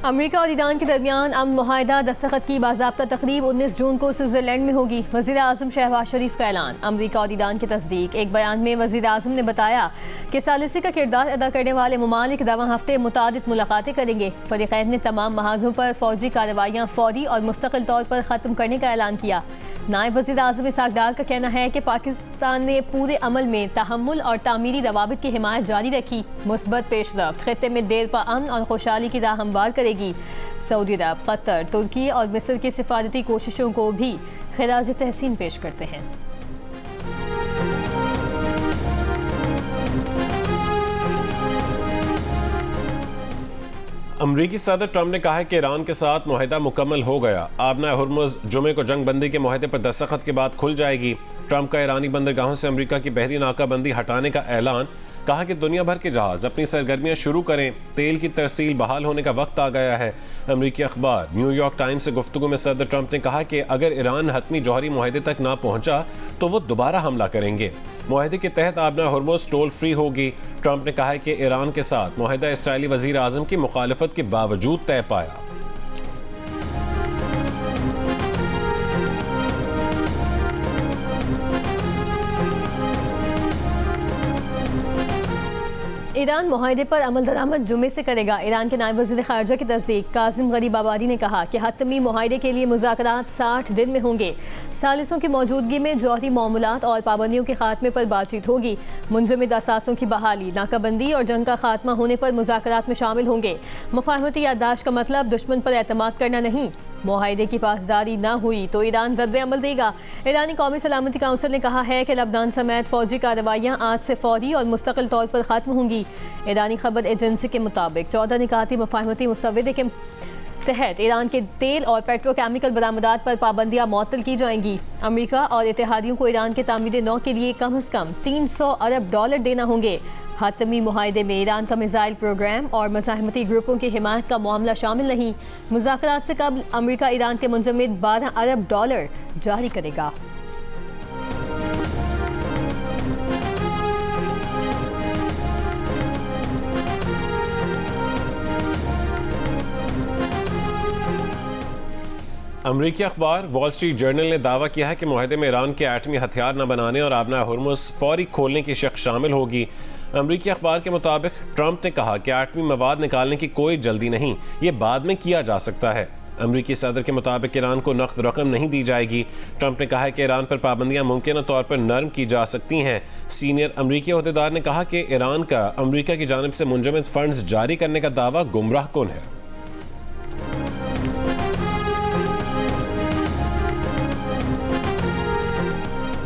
America और Iran के दरमियान अमन मुआहदा दस्तखत की बाज़ाब्ता तकरीब 19 जून को स्विट्ज़रलैंड में होगी। वज़ीर आज़म शहबाज शरीफ का ऐलान। अमेरिका और ईरान की तस्दीक। एक बयान में वज़ीर आज़म ने बताया कि सालिसी का किरदार अदा करने वाले ममालिक रवां हफ्ते मुतादिद मुलाकातें करेंगे। फ़रीक़ैन ने तमाम महाजों पर फ़ौजी कार्रवाइयाँ फ़ौरी और मुस्तकिल तौर पर ख़त्म करने का ऐलान किया। नायब वज़ीर आज़म इसहाक़ डार का कहना है कि पाकिस्तान ने पूरे अमल में तहम्मुल और तामीरी रवाबित की हिमायत जारी रखी। मुस्बत पेशरफ्त ख़ित्ते में देर पा अमन और खुशहाली की राह हमवार करेगी। सऊदी अरब, कतर, तुर्की और मिस्र की सिफारती कोशिशों को भी खिराज तहसीन पेश करते हैं। अमरीकी सदर ट्रंप ने कहा है कि ईरान के साथ मुआहदा मुकम्मल हो गया। आबना हुर्मुज़ जुमे को जंग बंदी के मुआहदे पर दस्तखत के बाद खुल जाएगी। ट्रंप का ईरानी बंदरगाहों से अमरीका की बहरी नाकाबंदी हटाने का ऐलान। कहा कि दुनिया भर के जहाज अपनी सरगर्मियां शुरू करें। तेल की तरसील बहाल होने का वक्त आ गया है। अमरीकी अखबार न्यूयॉर्क टाइम्स से गुफ्तगू में सदर ट्रंप ने कहा कि अगर ईरान हतमी जौहरी मुआहदे तक ना पहुंचा तो वो दोबारा हमला करेंगे। मुआहदे के तहत आबना हुर्मुज़ टोल फ्री होगी। ट्रंप ने कहा है कि ईरान के साथ मुआहदा इसराइली वज़ीर आज़म की मुखालफत के बावजूद तय पाया। ईरान मुआहदे पर अमल दरामद जुमे से करेगा। ईरान के नायब वज़ीर ख़ारजा की तस्दीक कासिम गरीबाबादी ने कहा कि हतमी मुआहदे के लिए मुज़ाकरात 60 दिन में होंगे। सालिसों की मौजूदगी में जौहरी मामूलात और पाबंदियों के खात्मे पर बातचीत होगी। मुंजमद असासों की बहाली, नाकाबंदी और जंग का खात्मा होने पर मुज़ाकरात में शामिल होंगे। मुफाहमती याददाश्त का मतलब दुश्मन पर एतमाद करना नहीं। मुआहदे की पासदारी न हुई तो ईरान रद्द अमल देगा। ईरानी कौमी सलामती काउंसिल ने कहा है कि लबनान समेत फौजी कार्रवाइयाँ आज से फौरी और मुस्तकिल तौर पर ख़त्म होंगी। ईरानी खबर एजेंसी के मुताबिक 14 निकाती मुफाहमती मुसव्वदे के तहत ईरान के तेल और पेट्रोकेमिकल बरामदात पर पाबंदियाँ मुअत्तल की जाएंगी। अमेरिका और इत्तेहादियों को ईरान के तामीर नौ के लिए कम अज़ कम $300 अरब देना होंगे। हतमी मुआहदे में ईरान का मिसाइल प्रोग्राम और मज़ाहमती ग्रुपों की हिमायत का मामला शामिल नहीं। मुज़ाकरात से कबल अमेरिका ईरान के मुंजमद $12 अरब जारी करेगा। अमरीकी अखबार वॉल स्ट्रीट जर्नल ने दावा किया है कि मुआहदे में ईरान के एटमी हथियार न बनाने और आबना हुर्मुज़ फौरी खोलने की शर्त शामिल होगी। अमरीकी अखबार के मुताबिक ट्रंप ने कहा कि एटमी मवाद निकालने की कोई जल्दी नहीं, ये बाद में किया जा सकता है। अमरीकी सदर के मुताबिक ईरान को नकद रकम नहीं दी जाएगी। ट्रंप ने कहा है कि ईरान पर पाबंदियां मुमकिन तौर पर नरम की जा सकती हैं। सीनियर अमरीकी अहदेदार ने कहा कि ईरान का अमरीका की जानिब से मुंजमद फंड्स जारी करने का दावा गुमराह कुन है।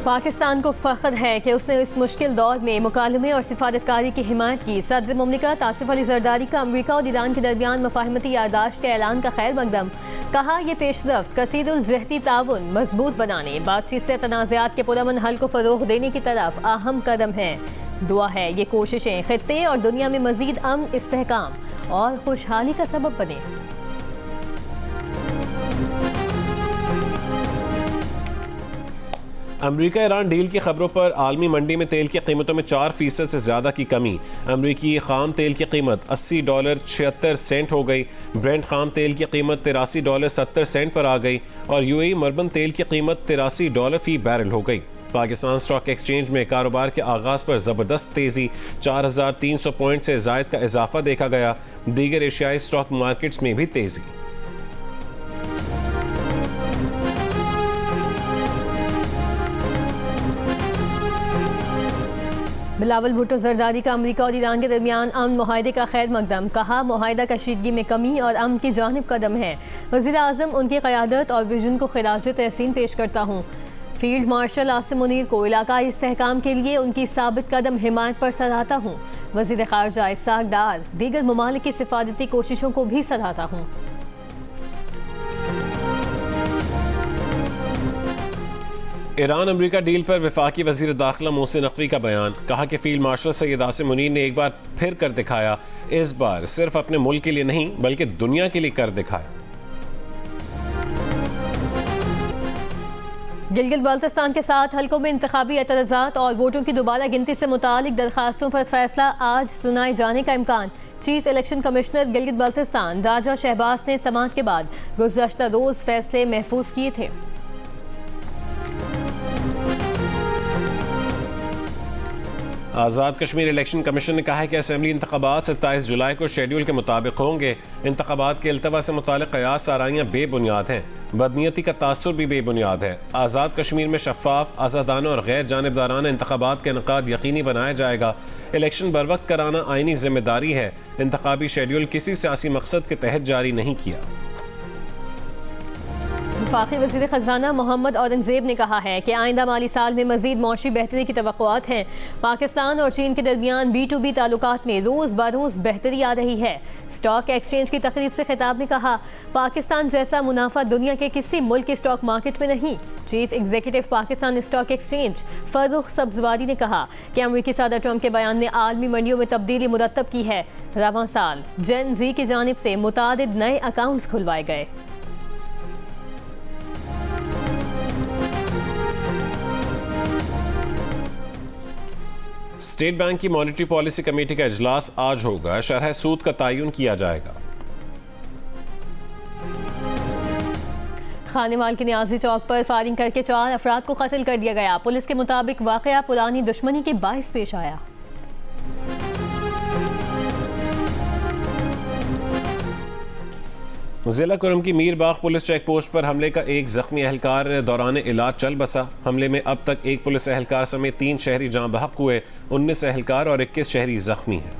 पाकिस्तान को फ़ख्र है कि उसने इस मुश्किल दौर में मुकालमे और सिफारतकारी की हिमायत की। सदर मुमलिकत आसिफ अली ज़रदारी का अमरीका और ईरान के दरमियान मुफाहमती याददाश्त के ऐलान का खैर मकदम। कहा यह पेशरफ्त कसीरुल जहती ताउन मजबूत बनाने, बातचीत से तनाज़ात के पुरअमन हल को फ़रोग़ देने की तरफ अहम कदम है। दुआ है ये कोशिशें खित्ते और दुनिया में मज़ीद अमन, इस्तेहकाम और खुशहाली का सबब बने। अमरीका ईरान डील की खबरों पर आलमी मंडी में तेल की कीमतों में 4% से ज़्यादा की कमी। अमरीकी खाम तेल की कीमत $80.76 हो गई। ब्रेंट खाम तेल की कीमत $83.70 पर आ गई और यूएई मरबन तेल की कीमत $83 फी बैरल हो गई। पाकिस्तान स्टॉक एक्सचेंज में कारोबार के आगाज़ पर ज़बरदस्त तेज़ी, 4300 पॉइंट से ज़ायद का इजाफा देखा गया। दीगर एशियाई स्टॉक मार्केट्स में भी तेज़ी। बिलावल भुट्टो ज़रदारी का अमरीका और ईरान के दरमियान अमन मुआहदे का खैर मकदम। कहा मुआहदा कशीदगी में कमी और अमन की जानिब कदम है। वज़ीर आज़म उनकी क़यादत और विजन को खिराज तहसीन पेश करता हूँ। फील्ड मार्शल आसिम मुनीर को इलाकाई इस्तेहकाम के लिए उनकी साबित कदम हिमायत पर सराहता हूँ। वज़ीर ख़ारजा इसहाक़ डार दीगर ममालिक की सिफारती कोशिशों को भी सराहता हूँ। ईरान अमरीका डील पर वफाकी वज़ीर दाखिला मोहसिन नकवी का बयान। कहा कि फील्ड मार्शल सैयद आसिम मुनीर ने एक बार फिर कर दिखाया, इस बार सिर्फ अपने मुल्क के लिए नहीं बल्कि दुनिया के लिए कर दिखाया। गिलगित बाल्तिस्तान के साथ हल्कों में इंतखाबी एतराज़ात और वोटों की दोबारा गिनती से मुतालिक दरखास्तों पर फैसला आज सुनाए जाने का इम्कान। Chief election commissioner Gilgit Baltistan Raja Shahbaz ने समाअत के बाद गुज़श्ता रोज फैसले महफूज किए थे। आज़ाद कश्मीर इलेक्शन कमीशन ने कहा है कि असेंबली इंतखाबात 27 जुलाई को शेड्यूल के मुताबिक होंगे। इंतखाबात के अल्तवा से मुतालिक कयास आराइयाँ बेबुनियाद हैं। बदनीयती का तासुर भी बेबुनियाद है। आज़ाद कश्मीर में शफाफ, आज़ादाना और गैर जानिबदाराना इंतखाबात का इनकाद यकीनी बनाया जाएगा। इलेक्शन बर वक्त कराना आइनी जिम्मेदारी है। इंतखाबी शेड्यूल किसी सियासी मकसद के तहत जारी नहीं किया। वफाकी वज़ीर ख़ज़ाना मोहम्मद औरंगज़ेब ने कहा है कि आइंदा माली साल में मज़ीद मौशी बेहतरी की तवक्कुआत हैं। पाकिस्तान और चीन के दरमियान B2B ताल्लुकात में रोज़ बरोज़ बेहतरी आ रही है। स्टॉक एक्सचेंज की तकरीब से खिताब में कहा, पाकिस्तान जैसा मुनाफा दुनिया के किसी मुल्क के स्टॉक मार्केट में नहीं। Chief executive Pakistan stock exchange Farrukh Sabzwari ने कहा कि अमरीकी सदर ट्रंप के बयान ने आलमी मंडियों में तब्दीली मुरतब की है। रवां साल जेन जी की जानिब से मुतादिद नए अकाउंट्स खुलवाए गए। स्टेट बैंक की मॉनेटरी पॉलिसी कमेटी का इजलास आज होगा। शरह सूद का तयन किया जाएगा। खानेवाल के न्याजी चौक पर फायरिंग करके 4 अफराद को कत्ल कर दिया गया। पुलिस के मुताबिक वाकया पुरानी दुश्मनी के बाइस पेश आया। जिला कुरम की मीरबाग पुलिस चेक पोस्ट पर हमले का एक जख्मी एहलकार दौरान इलाज चल बसा। हमले में अब तक एक पुलिस एहलकार समेत 3 शहरी जाँ बहक हुए। 19 एहलकार और 21 शहरी जख्मी हैं।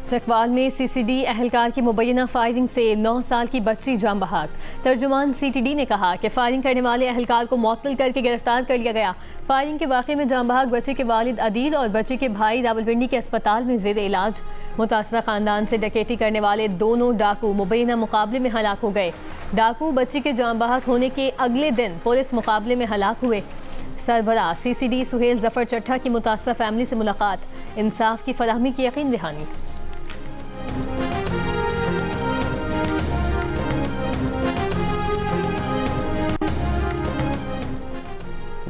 चकवाल में CCD एहलकार की मुबैना फायरिंग से 9 साल की बच्ची जाँ बहक। तर्जुमान CTD ने कहा कि फायरिंग करने वाले एहलकार को मुअत्तल करके गिरफ्तार कर लिया गया। फायरिंग के वाक़े में जाँ बहक बच्चे के वालिद अदील और बच्चे के भाई रावलपिंडी के अस्पताल में ज़ेर इलाज। मुतासरा खानदान से डकैती करने वाले दोनों डाकू मुबैना मुकाबले में हलाक हो गए। डाकू बच्ची के जाँ बहक होने के अगले दिन पुलिस मुकाबले में हलाक हुए। सरबराह CCD सुहेल जफर चट्ठा की मुतासरा फैमिली से मुलाकात, इंसाफ की फराहमी की यकीन दहानी।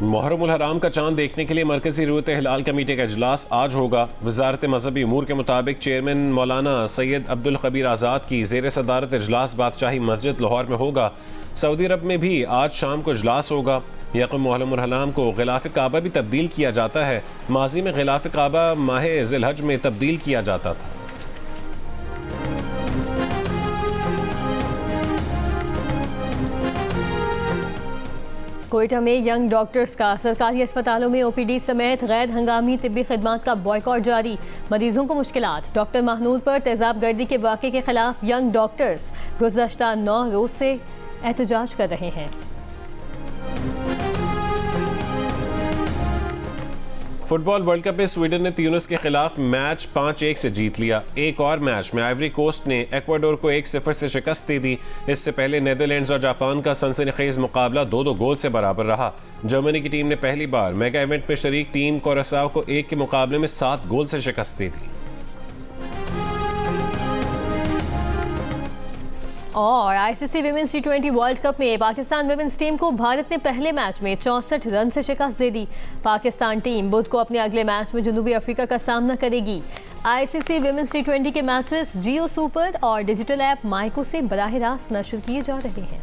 मुहर्रम उल हराम का चांद देखने के लिए मरकजी रूयत हिलाल कमेटी का इजलास आज होगा। वजारत मजहबी उमूर के मुताबिक चेयरमैन मौलाना सैयद अब्दुल खबीर आज़ाद की ज़ेर सदारत इजलास बादशाही मस्जिद लाहौर में होगा। सऊदी अरब में भी आज शाम को इजलास होगा। यकम मुहर्रम उल हराम को गिलाफ काबा भी तब्दील किया जाता है। माजी में गिलाफ काबा माह ज़िलहज में तब्दील किया जाता था। कोयटा में यंग डॉक्टर्स का सरकारी अस्पतालों में OPD समेत गैर हंगामी तिब्बी खिदमात का बॉयकॉट जारी। मरीजों को मुश्किलात। डॉक्टर महनूर पर तेजाब गर्दी के वाक़े के खिलाफ यंग डॉक्टर्स गुज़श्ता 9 रोज से एहतजाज कर रहे हैं। फुटबॉल वर्ल्ड कप में स्वीडन ने ट्यूनिस के खिलाफ मैच 5-1 से जीत लिया। एक और मैच में आइवरी कोस्ट ने इक्वाडोर को 1-0 से शिकस्त दे दी। इससे पहले नीदरलैंड्स और जापान का सनसनीखेज मुकाबला 2-2 गोल से बराबर रहा। जर्मनी की टीम ने पहली बार मेगा इवेंट में शरीक टीम कोरसाओ को 1 के मुकाबले में 7 गोल से शिकस्त दे दी। और ICC women's T20 world cup में पाकिस्तान विमेंस टीम को भारत ने पहले मैच में 64 रन से शिकस्त दे दी। पाकिस्तान टीम बुध को अपने अगले मैच में जनूबी अफ्रीका का सामना करेगी। ICC विमेंस T20 के मैचेस जियो सुपर और डिजिटल ऐप माइको से बराह रास्त नशर किए जा रहे हैं।